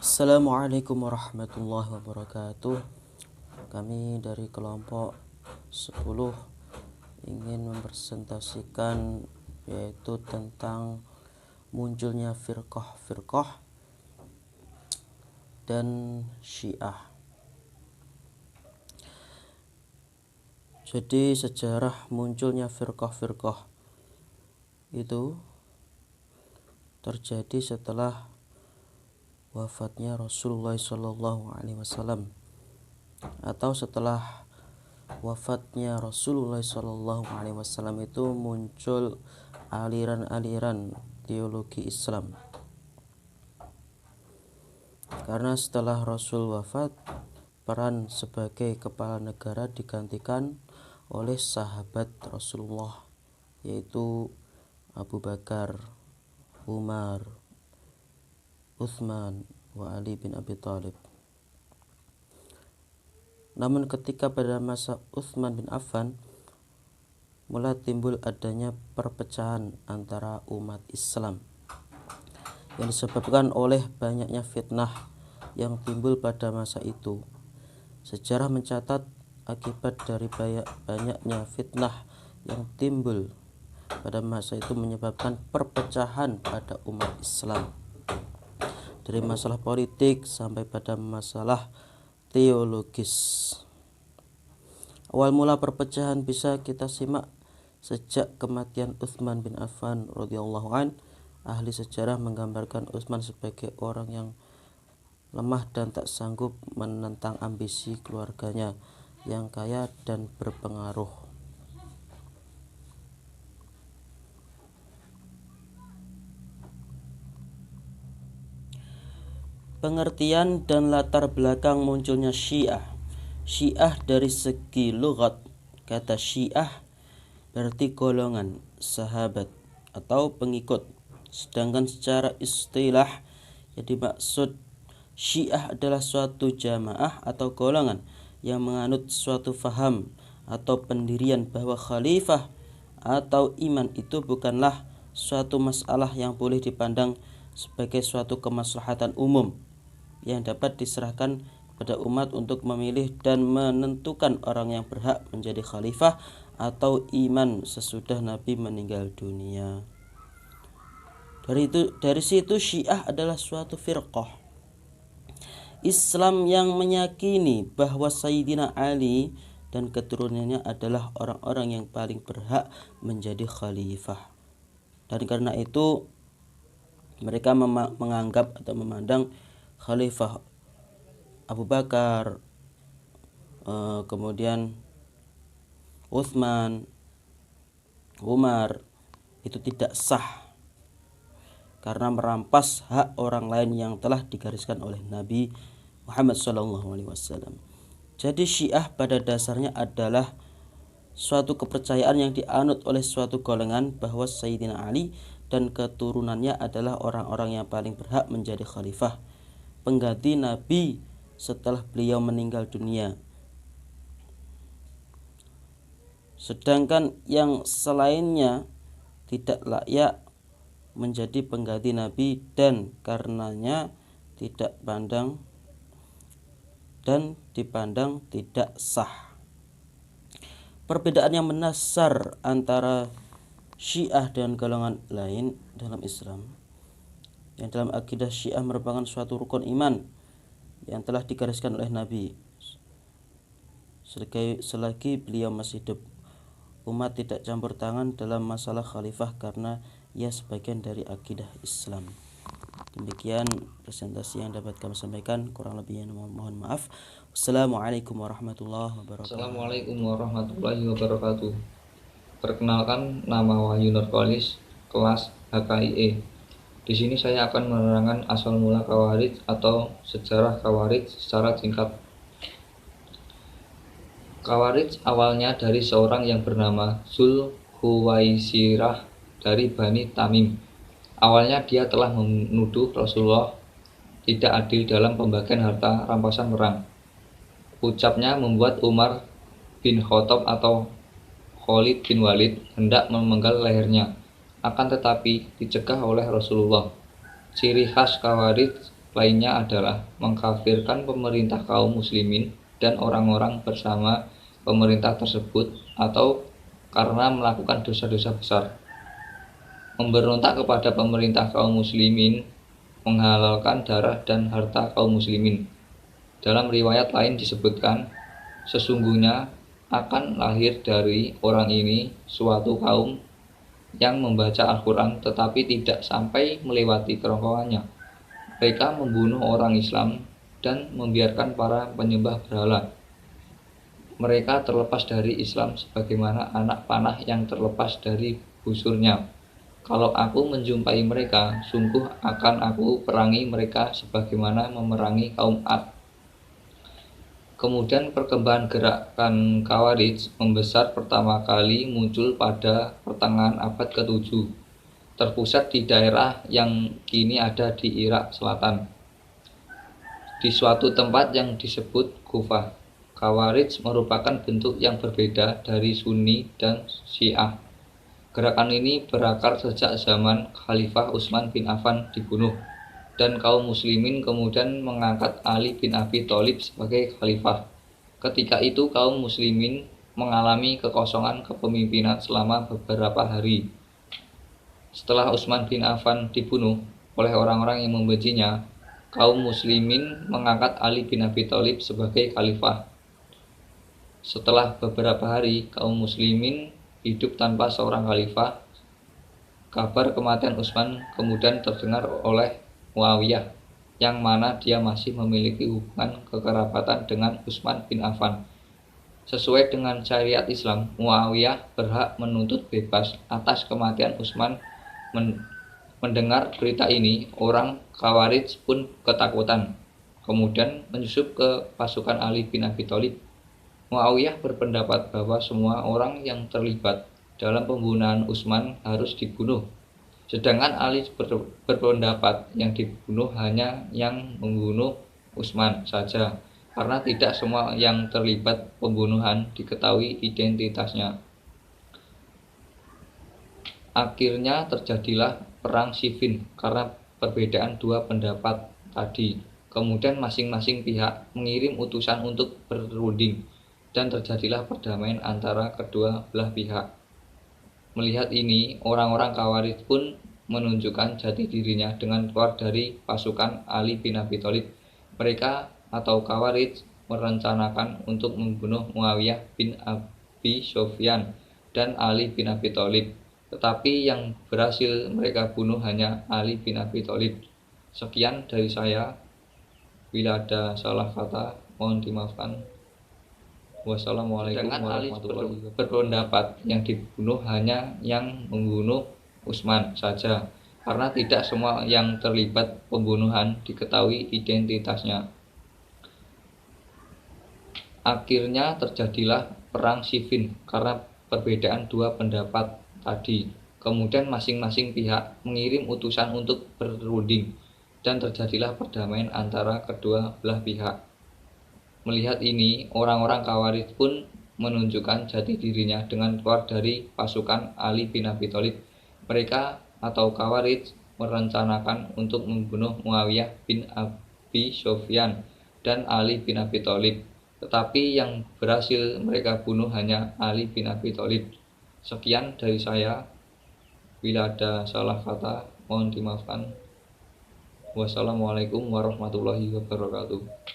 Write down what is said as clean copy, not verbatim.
Assalamualaikum warahmatullahi wabarakatuh. Kami dari kelompok 10 ingin mempresentasikan yaitu tentang munculnya firqah-firqah dan Syiah. Jadi sejarah munculnya firqah-firqah itu terjadi setelah wafatnya Rasulullah SAW, atau setelah wafatnya Rasulullah SAW itu muncul aliran-aliran teologi Islam. Karena setelah Rasul wafat, peran sebagai kepala negara digantikan oleh sahabat Rasulullah, yaitu Abu Bakar, Umar, Utsman, wa Ali bin Abi Thalib. Namun ketika pada masa Utsman bin Affan mulai timbul adanya perpecahan antara umat Islam yang disebabkan oleh banyaknya fitnah yang timbul pada masa itu. Sejarah mencatat akibat dari banyaknya fitnah yang timbul pada masa itu menyebabkan perpecahan pada umat Islam, dari masalah politik sampai pada masalah teologis. Awal mula perpecahan bisa kita simak sejak kematian Utsman bin Affan radhiyallahu an. Ahli sejarah menggambarkan Utsman sebagai orang yang lemah dan tak sanggup menentang ambisi keluarganya yang kaya dan berpengaruh. Pengertian dan latar belakang munculnya Syiah. Syiah dari segi lughat, kata Syiah berarti golongan, sahabat atau pengikut. Sedangkan secara istilah yang dimaksud Syiah adalah suatu jamaah atau golongan yang menganut suatu faham atau pendirian bahwa khalifah atau iman itu bukanlah suatu masalah yang boleh dipandang sebagai suatu kemaslahatan umum yang dapat diserahkan kepada umat untuk memilih dan menentukan orang yang berhak menjadi khalifah atau iman sesudah Nabi meninggal dunia. Dari situ Syiah adalah suatu firqah Islam yang meyakini bahwa Sayyidina Ali dan keturunannya adalah orang-orang yang paling berhak menjadi khalifah. Dan karena itu mereka menganggap atau memandang Khalifah Abu Bakar, kemudian Utsman, Umar itu tidak sah karena merampas hak orang lain yang telah digariskan oleh Nabi Muhammad SAW. Jadi Syiah pada dasarnya adalah suatu kepercayaan yang dianut oleh suatu golongan bahwa Sayyidina Ali dan keturunannya adalah orang-orang yang paling berhak menjadi khalifah, pengganti Nabi setelah beliau meninggal dunia. Sedangkan yang selainnya tidak layak menjadi pengganti Nabi dan karenanya tidak dipandang tidak sah. Perbedaan yang mendasar antara Syiah dan golongan lain dalam Islam, yang dalam akidah Syiah merupakan suatu rukun iman yang telah digariskan oleh Nabi selagi beliau masih hidup. Umat tidak campur tangan dalam masalah khalifah karena ia sebagian dari akidah Islam. Demikian presentasi yang dapat kami sampaikan, kurang lebihnya mohon maaf. Wassalamualaikum warahmatullahi wabarakatuh. Assalamualaikum warahmatullahi wabarakatuh. Perkenalkan, nama Wahyu Nurkolis, kelas HKIE. Di sini saya akan menerangkan asal mula Khawarij atau sejarah Khawarij secara singkat. Khawarij awalnya dari seorang yang bernama Zul Huwaisirah dari Bani Tamim. Awalnya dia telah menuduh Rasulullah tidak adil dalam pembagian harta rampasan perang. Ucapnya membuat Umar bin Khattab atau Khalid bin Walid hendak memenggal lehernya, akan tetapi dicegah oleh Rasulullah. Ciri khas Khawarij lainnya adalah mengkafirkan pemerintah kaum muslimin dan orang-orang bersama pemerintah tersebut, atau karena melakukan dosa-dosa besar. Memberontak kepada pemerintah kaum muslimin menghalalkan darah dan harta kaum muslimin. Dalam riwayat lain disebutkan, sesungguhnya akan lahir dari orang ini suatu kaum yang membaca Al-Quran tetapi tidak sampai melewati kerongkongannya. Mereka membunuh orang Islam dan membiarkan para penyembah berhala. Mereka terlepas dari Islam sebagaimana anak panah yang terlepas dari busurnya. Kalau aku menjumpai mereka, sungguh akan aku perangi mereka sebagaimana memerangi kaum Ad. Kemudian perkembangan gerakan Khawarij membesar pertama kali muncul pada pertengahan abad ke-7, terpusat di daerah yang kini ada di Irak Selatan, di suatu tempat yang disebut Kufah. Khawarij merupakan bentuk yang berbeda dari Sunni dan Syiah. Gerakan ini berakar sejak zaman Khalifah Utsman bin Affan dibunuh, dan kaum muslimin kemudian mengangkat Ali bin Abi Thalib sebagai khalifah. Ketika itu kaum muslimin mengalami kekosongan kepemimpinan selama beberapa hari. Setelah Utsman bin Affan dibunuh oleh orang-orang yang membencinya, kaum muslimin mengangkat Ali bin Abi Thalib sebagai khalifah. Setelah beberapa hari kaum muslimin hidup tanpa seorang khalifah, kabar kematian Utsman kemudian terdengar oleh Muawiyah, yang mana dia masih memiliki hubungan kekerabatan dengan Utsman bin Affan. Sesuai dengan syariat Islam, Muawiyah berhak menuntut bebas atas kematian Utsman. Mendengar berita ini, orang Khawarij pun ketakutan, kemudian menyusup ke pasukan Ali bin Abi Thalib. Muawiyah berpendapat bahwa semua orang yang terlibat dalam pembunuhan Utsman harus dibunuh. Sedangkan Ali berpendapat yang dibunuh hanya yang membunuh Utsman saja, karena tidak semua yang terlibat pembunuhan diketahui identitasnya. Akhirnya terjadilah perang Siffin karena perbedaan dua pendapat tadi. Kemudian masing-masing pihak mengirim utusan untuk berunding, dan terjadilah perdamaian antara kedua belah pihak. Melihat ini, orang-orang Khawarij pun menunjukkan jati dirinya dengan keluar dari pasukan Ali bin Abi Thalib. Mereka atau Khawarij merencanakan untuk membunuh Muawiyah bin Abi Sufyan dan Ali bin Abi Thalib, tetapi yang berhasil mereka bunuh hanya Ali bin Abi Thalib. Sekian dari saya. Bila ada salah kata, mohon dimaafkan. Wassalamualaikum warahmatullahi wabarakatuh. Berpendapat yang dibunuh hanya yang membunuh Utsman saja, karena tidak semua yang terlibat pembunuhan diketahui identitasnya. Akhirnya terjadilah perang Siffin karena perbedaan dua pendapat tadi. Kemudian masing-masing pihak mengirim utusan untuk berunding, dan terjadilah perdamaian antara kedua belah pihak. Melihat ini, orang-orang Khawarij pun menunjukkan jati dirinya dengan keluar dari pasukan Ali bin Abi Thalib. Mereka atau Khawarij merencanakan untuk membunuh Muawiyah bin Abi Sufyan dan Ali bin Abi Thalib, tetapi yang berhasil mereka bunuh hanya Ali bin Abi Thalib. Sekian dari saya. Bila ada salah kata, mohon dimaafkan. Wassalamualaikum warahmatullahi wabarakatuh.